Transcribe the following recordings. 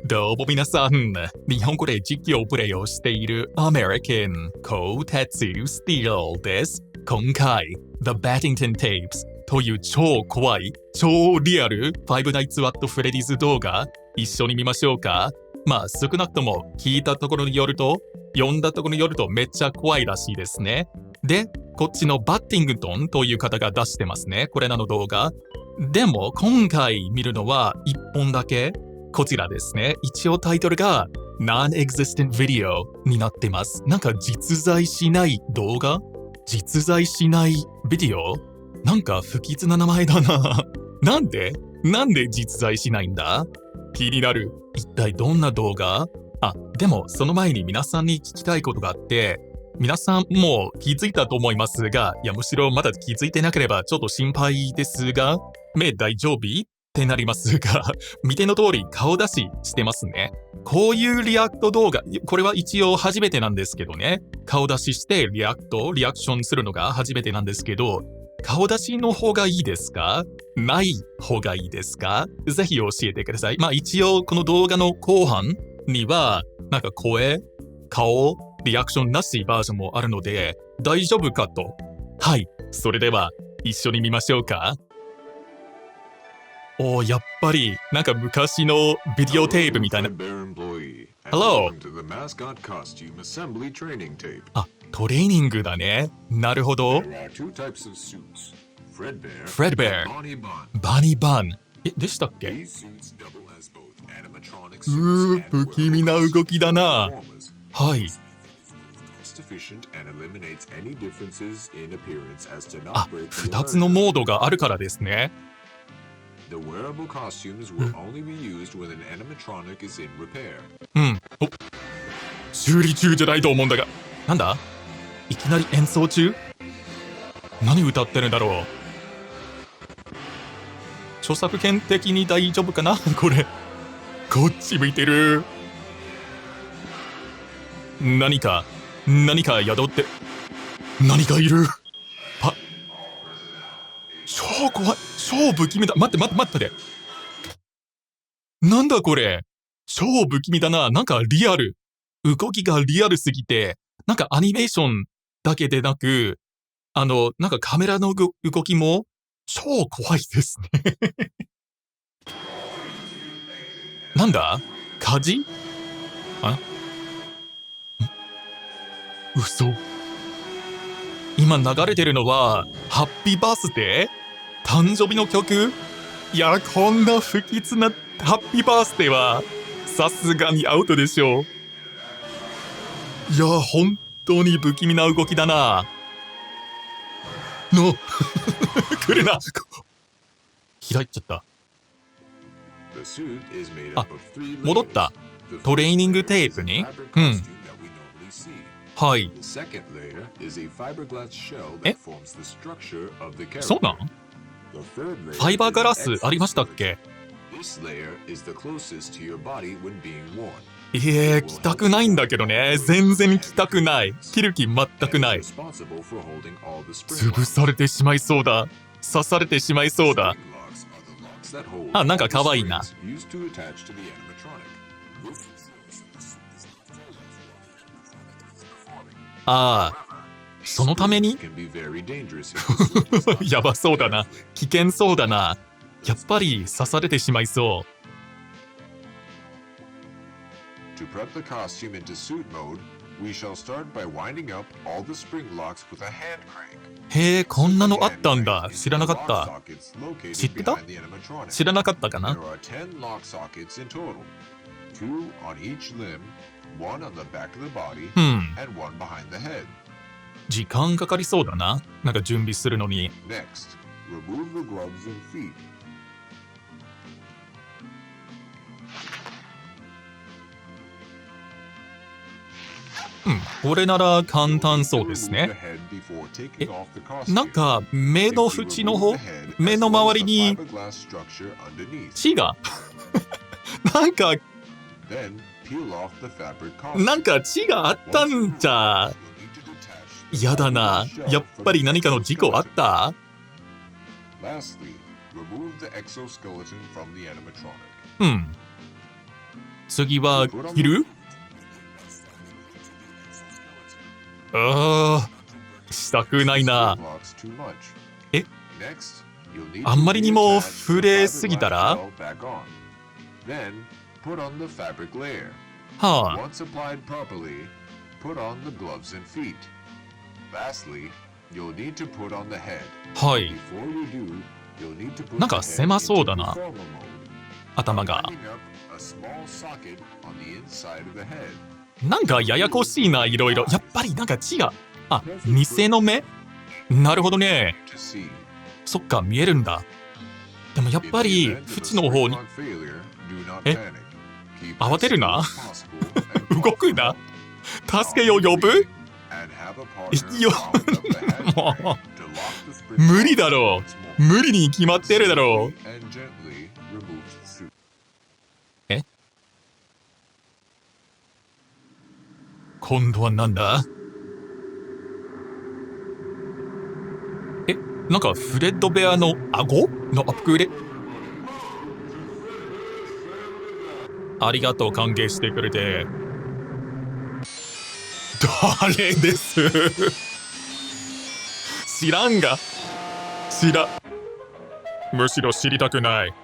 どうも皆さん、日本語で実況プレイをしているアメリカン、KoutetsuSteelです。今回、The Battington Tapes という超怖い、超リアル5 Nights at Freddy's 動画、一緒に見ましょうか。まあ少なくとも聞いたところによると、読んだところによるとめっちゃ怖いらしいですね。で、こっちのバッティングトンという方が出してますね。これらの動画。でも今回見るのは1本だけ。こちらですね。一応タイトルが Nonexistent Video になってます。なんか実在しない動画？実在しないビデオ？なんか不吉な名前だな。なんで実在しないんだ？気になる。一体どんな動画？でもその前に皆さんに聞きたいことがあって、皆さんもう気づいたと思いますが、むしろまだ気づいてなければちょっと心配ですが、目大丈夫？ってなりますが、見ての通り顔出ししてますね。こういうリアクト動画、これは一応初めてなんですけどね。顔出ししてリアクションするのが初めてなんですけど、顔出しの方がいいですか？ない方がいいですか？ぜひ教えてください。一応この動画の後半には、なんか声、顔、リアクションなしバージョンもあるので、大丈夫かと。はい。それでは、一緒に見ましょうか。やっぱり、なんか昔のビデオテープみたいな。Hello! トレーニングだね。なるほど。Fredbear、バニーバン。でしたっけ？不気味な動きだな。はい。2つのモードがあるからですね。修理中じゃないと思うんだが。なんだ？いきなり演奏中？何歌ってるんだろう？著作権的に大丈夫かな？これ。こっち向いてる。何か宿って。何かいる。超怖い。超不気味だ。待って。なんだこれ。超不気味だな。なんかリアル。動きがリアルすぎて、なんかアニメーションだけでなく、なんかカメラの動きも超怖いですね。なんだ？火事？嘘。今流れてるのは、ハッピーバースデー？誕生日の曲？こんな不吉なハッピーバースデーは、さすがにアウトでしょう。本当に不気味な動きだな。来るな。開いちゃった。戻った。トレーニングテープに？はい。そうなん？ファイバーガラスありましたっけ？着たくないんだけどね。全然着たくない。着る気全くない。潰されてしまいそうだ。刺されてしまいそうだ。なんか可愛いな。そのために？やばそうだな。危険そうだな。やっぱり刺されてしまいそう。へえ、こんなのあったんだ。知らなかった。知ってた？知らなかったかな？時間かかりそうだな。なんか準備するのに。これなら簡単そうですね。なんか目の縁の方、目の周りに血がなんか血があったんじゃ。嫌だな。やっぱり何かの事故あった？次は昼？したくないな。え？あんまりにも触れすぎたら？はあ。はい。なんか狭そうだな。頭が。なんかややこしいな、いろいろ。やっぱりなんか違う。あ、偽の目？なるほどね。そっか、見えるんだ。でもやっぱり、縁の方に。慌てるな。動くな。助けを呼ぶ？もう、無理だろう。無理に決まってるだろう。今度はなんだ？なんかフレッドベアの顎のアップグレ？ありがとう、歓迎してくれて。誰です？知らんが。むしろ知りたくない。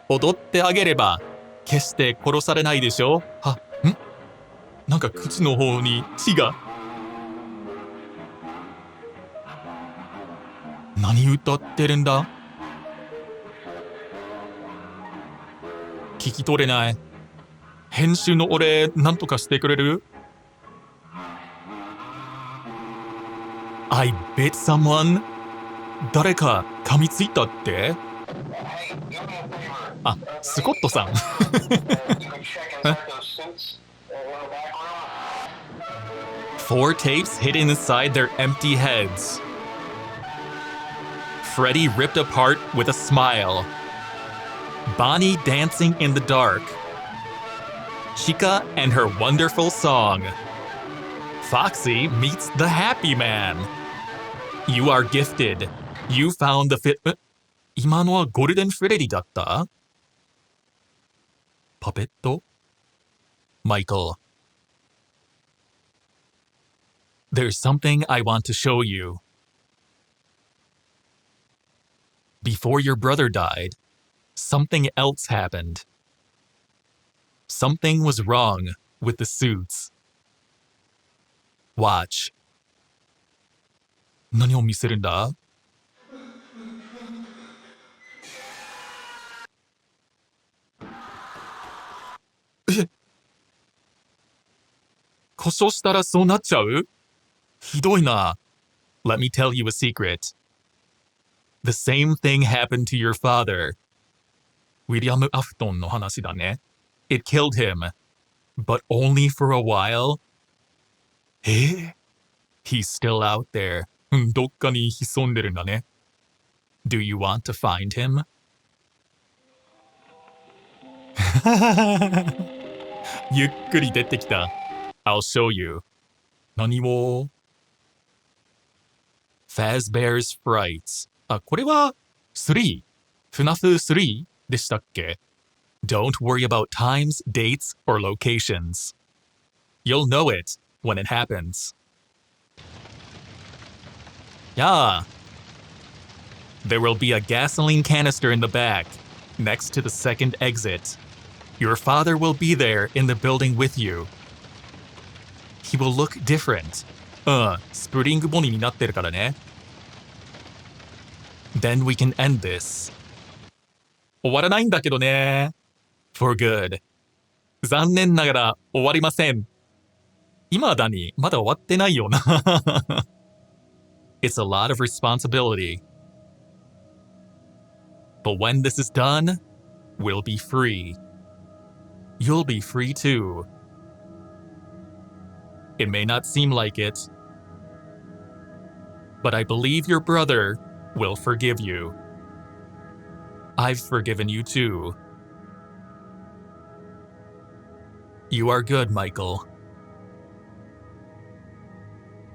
踊ってあげれば決して殺されないでしょ？なんか口の方に血が。何歌ってるんだ？聞き取れない。編集の俺、なんとかしてくれる？ I bit someone? 誰か噛みついたって？あ、スコットさん。Four tapes hidden inside their empty heads. Freddy ripped apart with a smile. Bonnie dancing in the dark. Chica and her wonderful song. Foxy meets the happy man. You are gifted. You found the fit... 今のはゴールデンフレディだった？パペット？マイケル。There's something I want to show you. Before your brother died, something else happened. Something was wrong with the suits. Watch. 何を見せるんだ？故障したらそうなっちゃう？ひどいな。Let me tell you a secret. The same thing happened to your father. ウィリアム・アフトンの話だね。It killed him, but only for a while. He's still out there. どっかに潜んでるんだね。Do you want to find him? ゆっくり出てきた。I'll show you. 何を？ Fazbear's Frights。あ、これは3。FNAF 3でしたっけ？ Don't worry about times, dates, or locations. You'll know it when it happens. Yeah. There will be a gasoline canister in the back, next to the second exit. Your father will be there in the building with you. He will look different. スプリングボニーになってるからね。Then we can end this. 終わらないんだけどね。For good. 残念ながら終わりません。今だにまだ終わってないよな。It's a lot of responsibility. But when this is done, we'll be free. You'll be free too. It may not seem like it, but I believe your brother will forgive you. I've forgiven you too. You are good, Michael.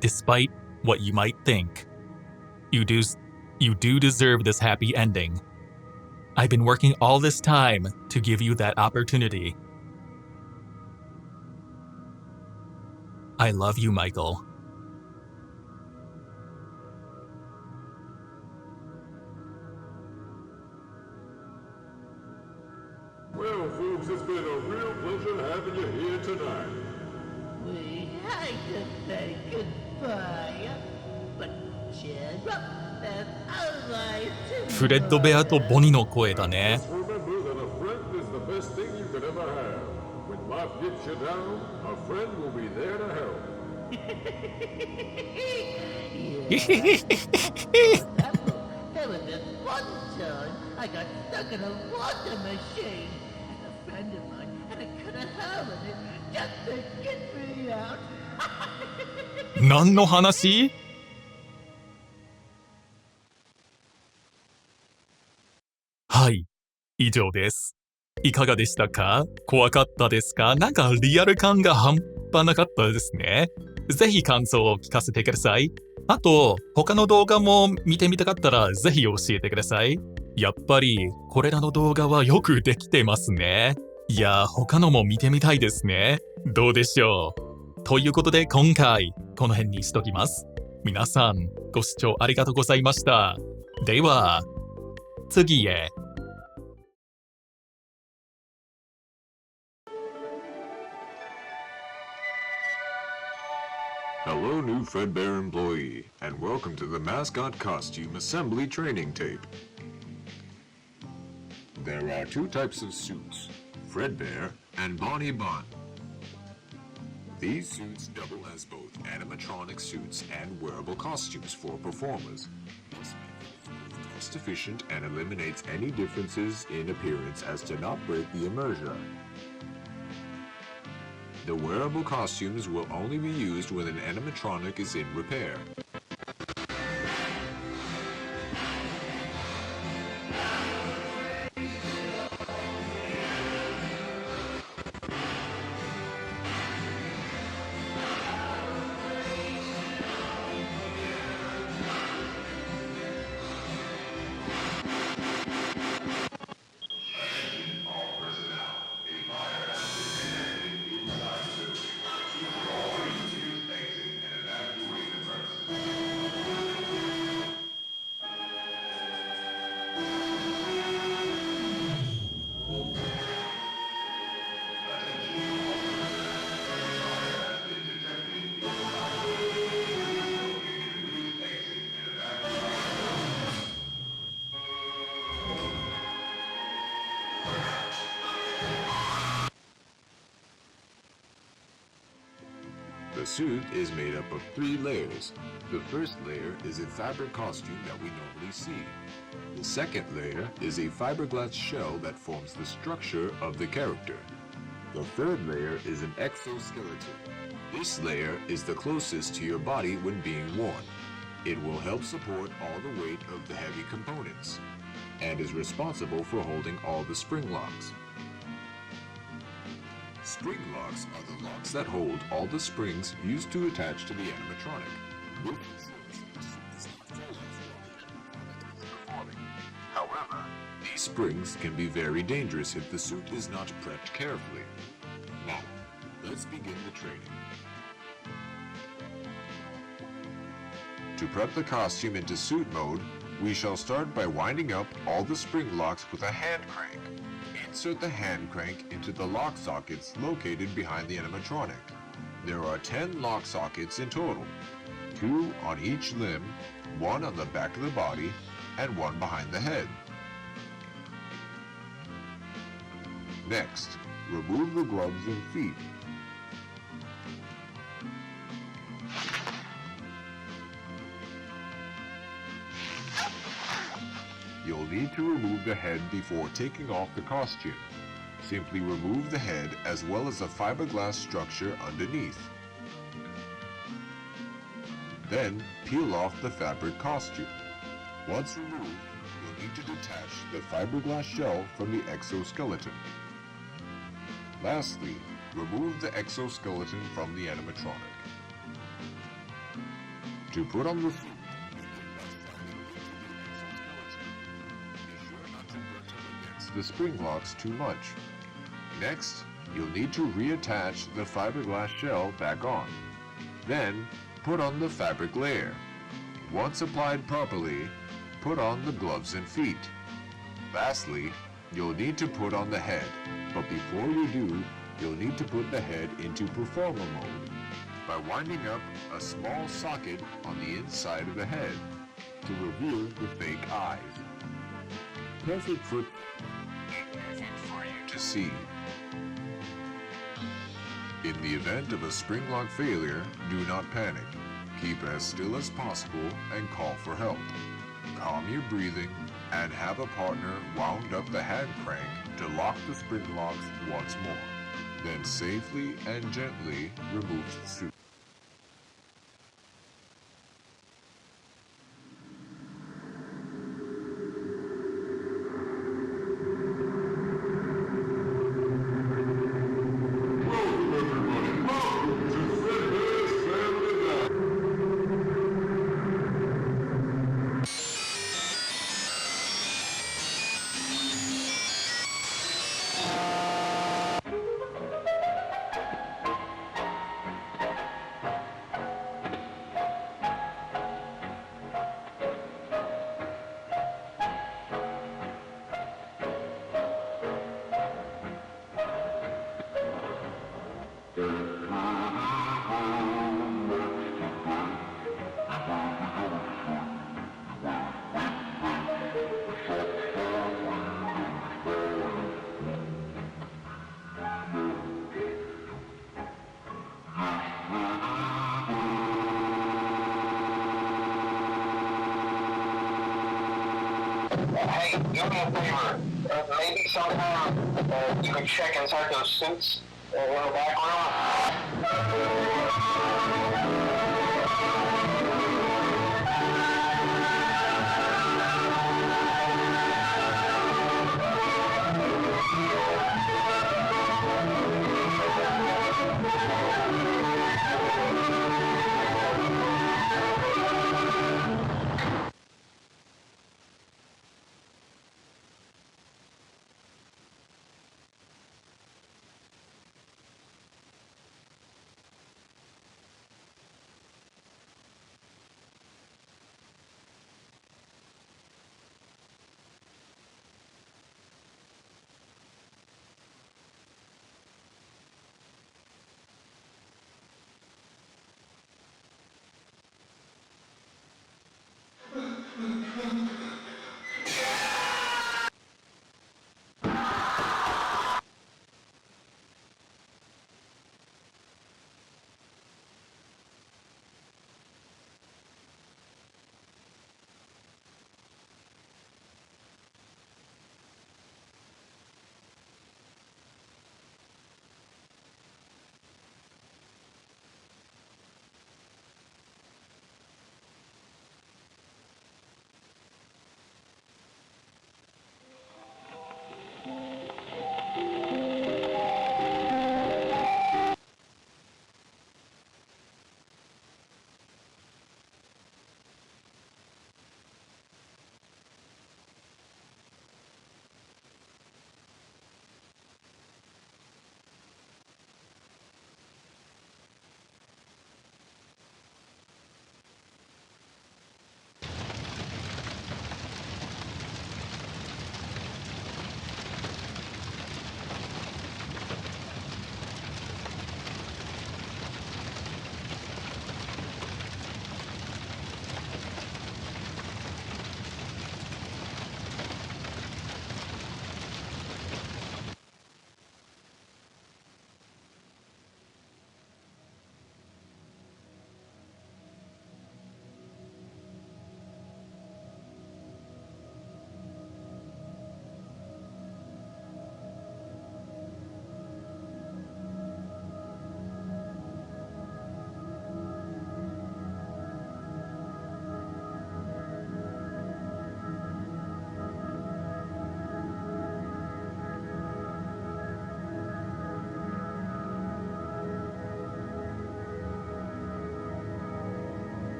Despite what you might think. You do deserve this happy ending. I've been working all this time to give you that opportunity. I love you, Michael. Well, folks, it's been a real pleasure having you here tonight. We hate to say goodbye, but cheer up, there's always tomorrow. フレッドベアとボニーの声だね。 Just remember that a friend is the best thing you could ever have. When life gets you down, a friend will be there to help. There was this one time I got stuck in a water machine, and a friend of mine had a cut a hole in it just to get me out. 何の話？はい、以上です。いかがでしたか？怖かったですか？なんかリアル感が半端なかったですね。ぜひ感想を聞かせてください。あと、他の動画も見てみたかったらぜひ教えてください。やっぱりこれらの動画はよくできてますね。いや、他のも見てみたいですね。どうでしょう？ということで今回この辺にしときます。皆さんご視聴ありがとうございました。では、次へ。Hello, new Fredbear employee, and welcome to the Mascot Costume Assembly Training Tape. There are two types of suits, Fredbear and Bonnie Bun. These suits double as both animatronic suits and wearable costumes for performers. This method is both cost efficient and eliminates any differences in appearance as to not break the immersion. The wearable costumes will only be used when an animatronic is in repair. The suit is made up of 3 layers. The first layer is a fabric costume that we normally see. The second layer is a fiberglass shell that forms the structure of the character. The third layer is an exoskeleton. This layer is the closest to your body when being worn. It will help support all the weight of the heavy components, and is responsible for holding all the spring locks. Spring locks are the locks that hold all the springs used to attach to the animatronic. However, these springs can be very dangerous if the suit is not prepped carefully. Now, let's begin the training. To prep the costume into suit mode, we shall start by winding up all the spring locks with a hand crank. Insert the hand crank into the lock sockets located behind the animatronic. There are 10 lock sockets in total, 2 on each limb, 1 on the back of the body, and 1 behind the head. Next, remove the gloves and feet. You'll need to remove the head before taking off the costume. Simply remove the head as well as the fiberglass structure underneath. Then, peel off the fabric costume. Once removed, you'll need to detach the fiberglass shell from the exoskeleton. Lastly, remove the exoskeleton from the animatronic. To put on the the spring locks too much. Next, you'll need to reattach the fiberglass shell back on. Then, put on the fabric layer. Once applied properly, put on the gloves and feet. Lastly, you'll need to put on the head, but before you do, you'll need to put the head into performer mode by winding up a small socket on the inside of the head to reveal the fake eyes. Perfect for you to see. In the event of a spring lock failure, do not panic. Keep as still as possible and call for help. Calm your breathing and have a partner wound up the hand crank to lock the spring locks once more. Then safely and gently remove the suit. Hey, do me a favor. Maybe sometime you could check inside those suits in the back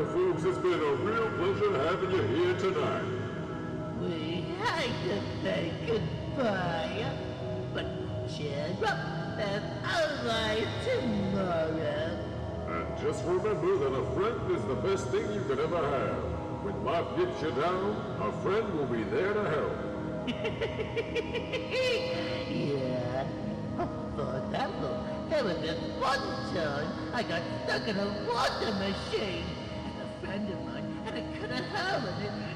Well, folks, it's been a real pleasure having you here tonight. We hate to say goodbye, but cheer up, there's always tomorrow. And just remember that a friend is the best thing you could ever have. When life gets you down, a friend will be there to help. Yeah. For example, there was this one time I got stuck in a water machine, and a friend of mine had a cut a hole in it